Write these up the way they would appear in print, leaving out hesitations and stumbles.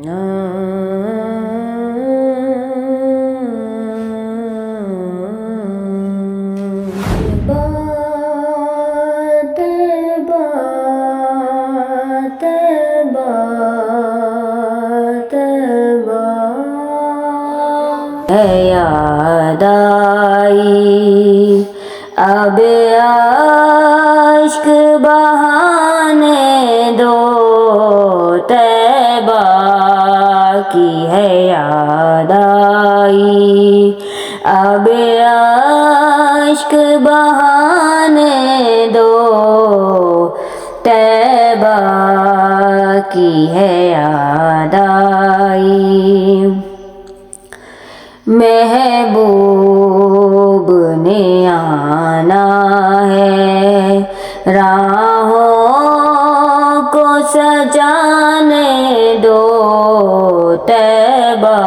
याद आई अब अश्क बहाने दो, तैबा की है याद आई अब अश्क बहाने दो, तैबा की है याद आई। महबूब ने आना है राहों को सजाने दो, तैबा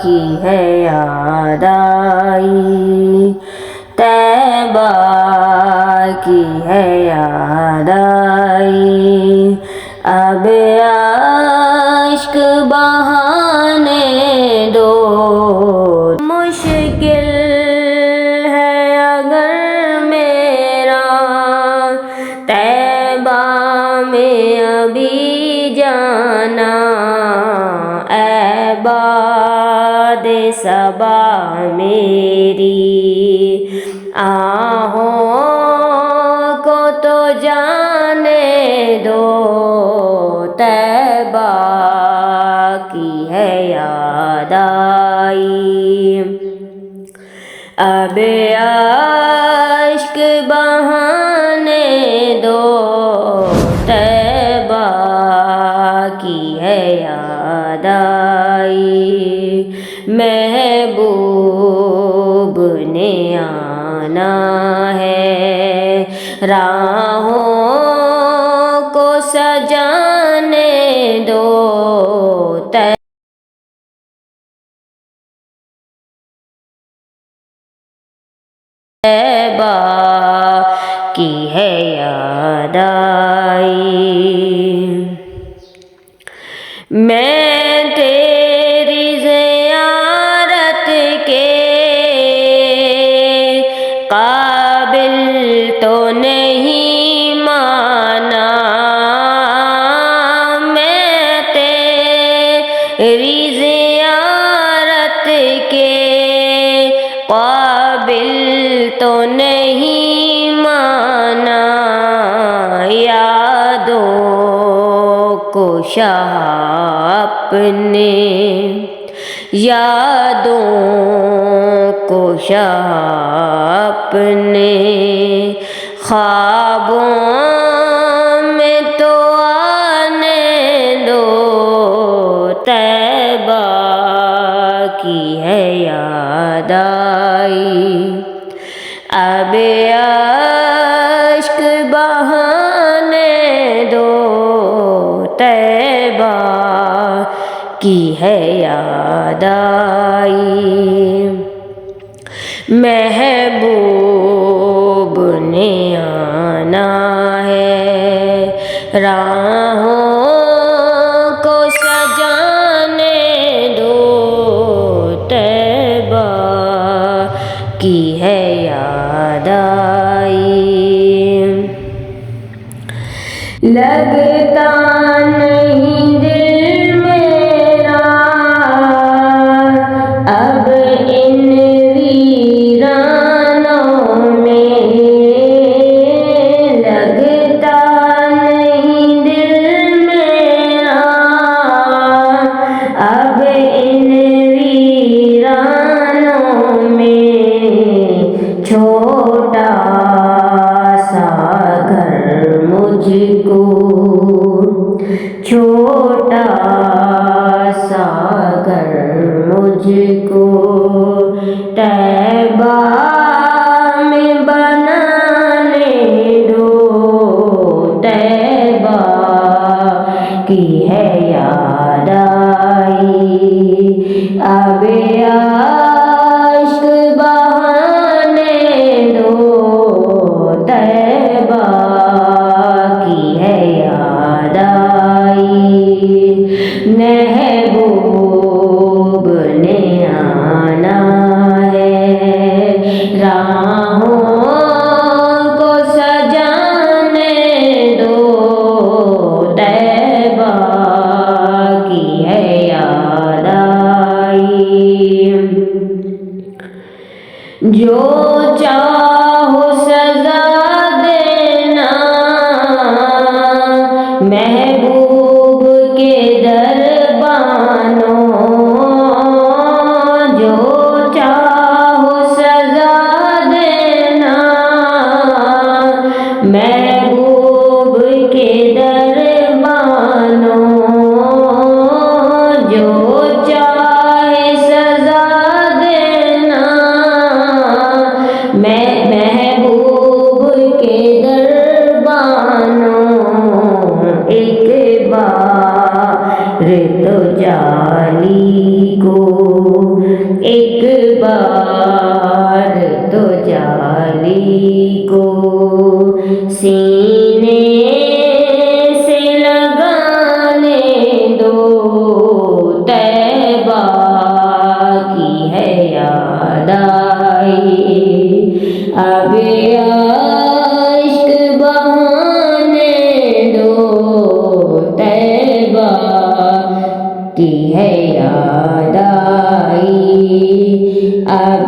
की है याद आई, तैबा की है याद आई अब अश्क बहाने दो। मुश्किल है अगर मेरा तैबा में अभी जाना, ऐ बाद सबा मेरी आहों को तो जाने दो, तैबा की है याद आई अब अश्क बहाने दो, तैबा की है याद आई। महबूब ने आना है राहों को सजाने दो, तैबा की है याद आई। मैं तेरी ज़ियारत के काबिल तो नहीं माना, मैं तेरी ज़ियारत के काबिल तो नहीं माना, यादों को शाह अपने, यादों को शाह अपने ख्वाबों में तो आने दो, तैबा की है याद आई अब अश्क बहाने दो, तैबा की है याद आई। महबूब ने आना है राहों को सजाने दो, तैबा की है याद आई। लगता नहीं दिल मेरा अब इन वीरानों में, लगता नहीं दिल محبوب نے آنا ہے، راہوں کو سجانے دو، طیبہ کی ہے یاد آئی، جو چاہو سزا دینا، محبوب کے دربانوں، جو چاہو سزا دینا، محبوب کے دربانوں، جو چاہے سزا دینا، محبوب کے دربانوں، ایک بار تو جالی کو، ایک بار تو جالی کو سینے سے لگانے دو، طیبہ کی ہے یاد آئی، اب عشق بہانے دو، طیبہ کی ہے یاد آئی، اب